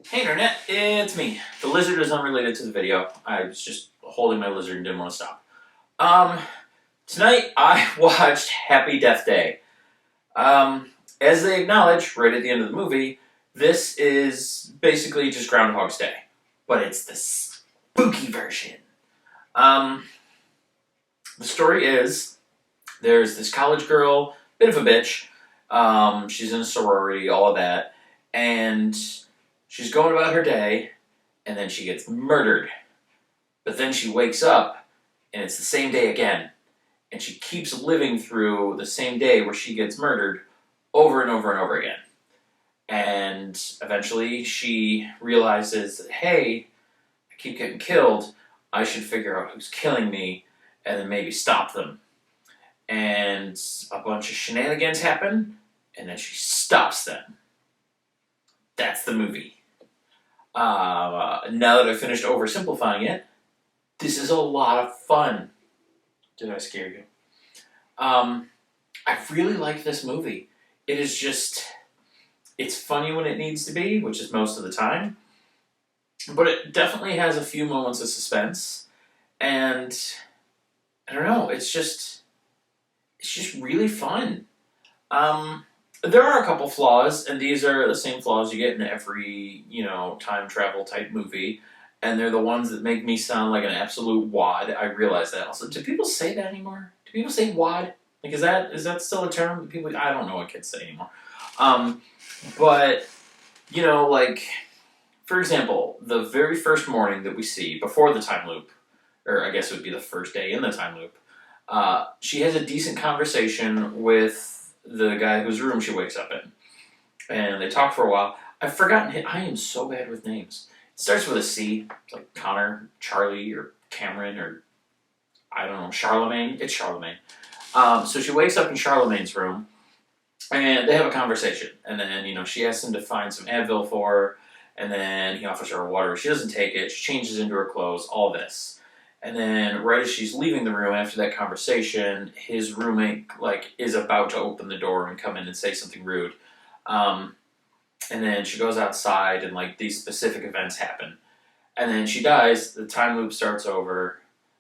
Hey Internet, it's me. The lizard is unrelated to the video. I was just holding my lizard and didn't want to stop. Um, Tonight I watched Happy Death Day. Um, as they acknowledge right at the end of the movie, this is basically just Groundhog's Day, but it's the spooky version. Um, the story is there's this college girl, bit of a bitch. She's in a sorority, all of that, and she's going about her day, and then she gets murdered. But then she wakes up, and it's the same day again. And she keeps living through the same day where she gets murdered over and over and over again. And eventually she realizes that, hey, I keep getting killed. I should figure out who's killing me and then maybe stop them. And a bunch of shenanigans happen, and then she stops them. That's the movie. Now that I've finished oversimplifying it, this is a lot of fun. Did I scare you? I really like this movie. It is just, it's funny when it needs to be, which is most of the time. But it definitely has a few moments of suspense. And, I don't know, it's just really fun. There are a couple flaws, and these are the same flaws you get in every, time travel type movie. And they're the ones that make me sound like an absolute wad. I realize that. Also, do people say that anymore? Do people say wad? Like, is that still a term? People, I don't know what kids say anymore. But like, for example, the very first morning that we see before the time loop, or I guess it would be the first day in the time loop, she has a decent conversation with the guy whose room she wakes up in, and they talk for a while. I've forgotten. I am so bad with names. It starts with a C. It's like Connor, Charlie, or Cameron, or I don't know, Charlemagne. It's Charlemagne. So she wakes up in Charlemagne's room, and they have a conversation. And then, she asks him to find some Advil for her, and then he offers her water. She doesn't take it. She changes into her clothes, all this. And then right as she's leaving the room after that conversation, his roommate, is about to open the door and come in and say something rude. And then she goes outside, and, these specific events happen. And then she dies, the time loop starts over.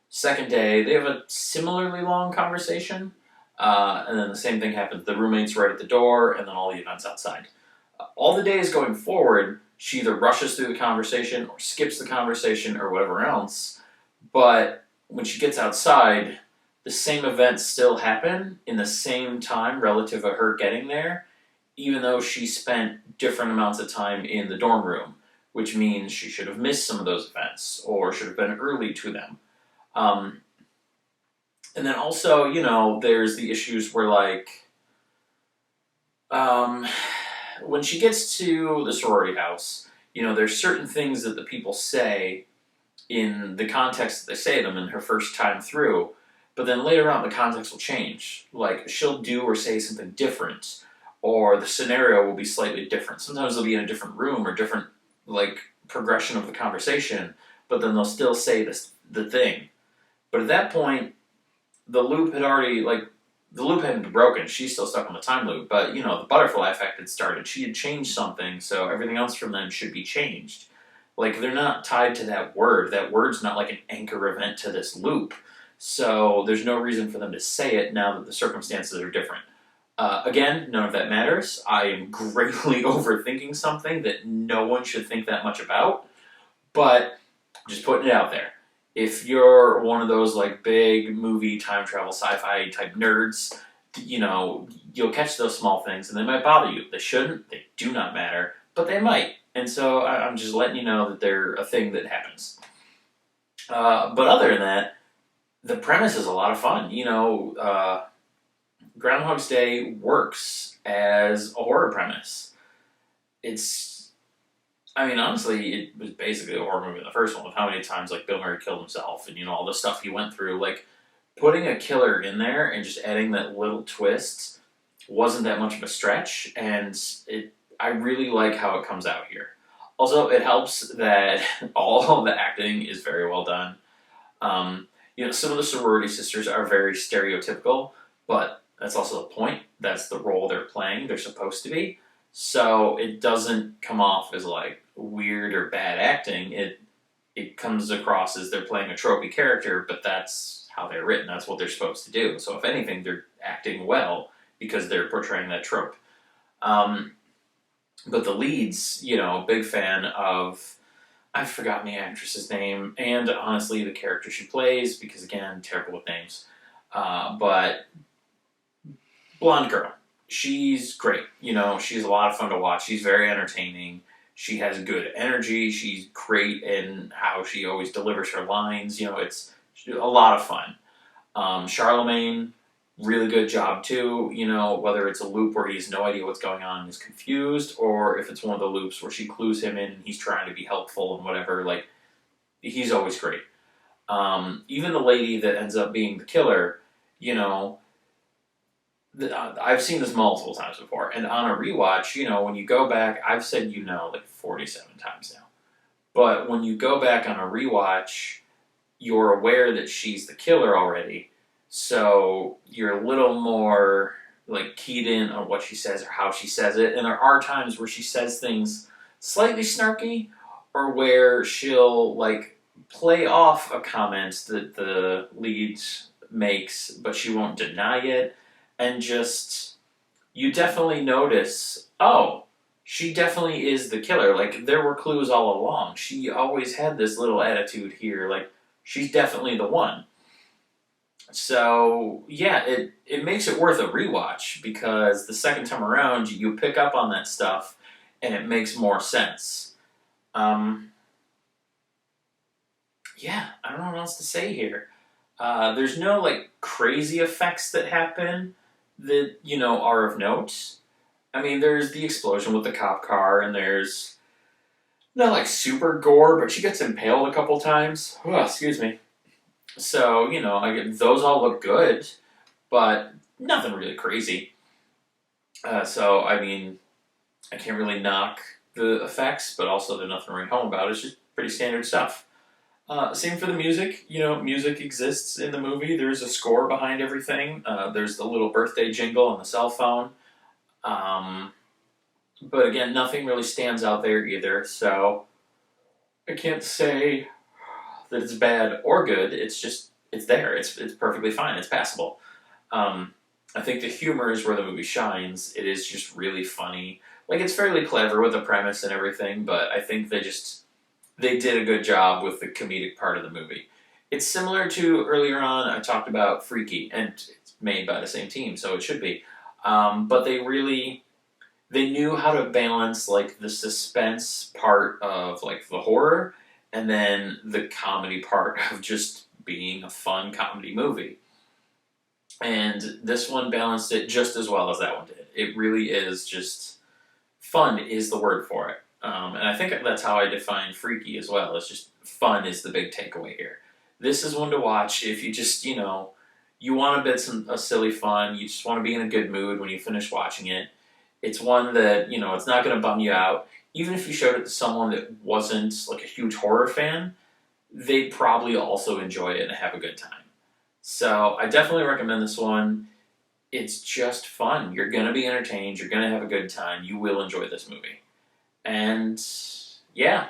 Second day, they have a similarly long conversation, and then the same thing happens. The roommate's right at the door, and then all the events outside. All the days going forward, she either rushes through the conversation, or skips the conversation, or whatever else. But when she gets outside, the same events still happen in the same time relative to her getting there, even though she spent different amounts of time in the dorm room, which means she should have missed some of those events, or should have been early to them. And then also, there's the issues where, when she gets to the sorority house, there's certain things that the people say in the context that they say them in her first time through, but then later on the context will change. Like, she'll do or say something different, or the scenario will be slightly different. Sometimes they'll be in a different room or different, progression of the conversation, but then they'll still say the thing. But at that point, the loop had already, the loop hadn't been broken. She's still stuck on the time loop. But, the butterfly effect had started. She had changed something, so everything else from them should be changed. They're not tied to that word. That word's not like an anchor event to this loop. So there's no reason for them to say it now that the circumstances are different. Again, none of that matters. I am greatly overthinking something that no one should think that much about. But just putting it out there. If you're one of those big movie time travel sci-fi type nerds, you'll catch those small things and they might bother you. They shouldn't. They do not matter, but they might. And so I'm just letting you know that they're a thing that happens. But other than that, the premise is a lot of fun. Groundhog's Day works as a horror premise. Honestly, it was basically a horror movie in the first one, with how many times Bill Murray killed himself and all the stuff he went through. Putting a killer in there and just adding that little twist wasn't that much of a stretch, and I really like how it comes out here. Also, it helps that all of the acting is very well done. Some of the sorority sisters are very stereotypical, but that's also the point. That's the role they're playing. They're supposed to be. So it doesn't come off as weird or bad acting. It comes across as they're playing a tropey character, but that's how they're written. That's what they're supposed to do. So if anything, they're acting well because they're portraying that trope. Um, but the leads, big fan of. I've forgotten the actress's name, and honestly, the character she plays, because again, terrible with names. But blonde girl, she's great. She's a lot of fun to watch. She's very entertaining. She has good energy. She's great in how she always delivers her lines. It's a lot of fun. Charlemagne, really good job too. Whether it's a loop where he has no idea what's going on and is confused, or if it's one of the loops where she clues him in and he's trying to be helpful and whatever, he's always great. Even the lady that ends up being the killer, I've seen this multiple times before, and on a rewatch, when you go back, I've said 47 times now, but when you go back on a rewatch, you're aware that she's the killer already, so you're a little more keyed in on what she says or how she says it, and there are times where she says things slightly snarky, or where she'll play off a comment that the lead makes, but she won't deny it. And just, you definitely notice, oh, she definitely is the killer. There were clues all along. She always had this little attitude here. She's definitely the one. So, yeah, it makes it worth a rewatch, because the second time around, you pick up on that stuff, and it makes more sense. Yeah, I don't know what else to say here. There's no, crazy effects that happen that, are of note. I mean, there's the explosion with the cop car, and there's not super gore, but she gets impaled a couple times. Oh, excuse me. So, those all look good, but nothing really crazy. So, I mean, I can't really knock the effects, but also there's nothing to write home about. It's just pretty standard stuff. Same for the music. Music exists in the movie. There's a score behind everything. There's the little birthday jingle on the cell phone. But again, nothing really stands out there either. So I can't say that it's bad or good. It's there. It's perfectly fine. It's passable. I think the humor is where the movie shines. It is just really funny. It's fairly clever with the premise and everything, but I think they did a good job with the comedic part of the movie. It's similar to earlier on, I talked about Freaky, and it's made by the same team, so it should be. But they knew how to balance the suspense part of the horror, and then the comedy part of just being a fun comedy movie. And this one balanced it just as well as that one did. It really is just fun is the word for it. And I think that's how I define Freaky as well. It's just fun is the big takeaway here. This is one to watch if you just, you want a silly fun. You just want to be in a good mood when you finish watching it. It's one that, it's not going to bum you out. Even if you showed it to someone that wasn't a huge horror fan, they'd probably also enjoy it and have a good time. So I definitely recommend this one. It's just fun. You're going to be entertained. You're going to have a good time. You will enjoy this movie. And yeah,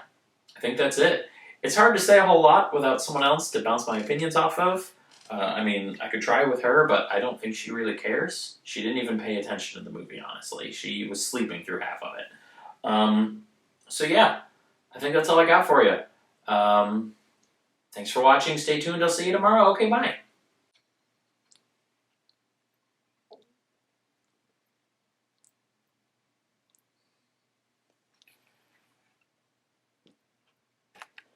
I think that's it. It's hard to say a whole lot without someone else to bounce my opinions off of. I mean, I could try with her, but I don't think she really cares. She didn't even pay attention to the movie, honestly. She was sleeping through half of it. So yeah, I think that's all I got for you. Thanks for watching. Stay tuned. I'll see you tomorrow. Okay, bye.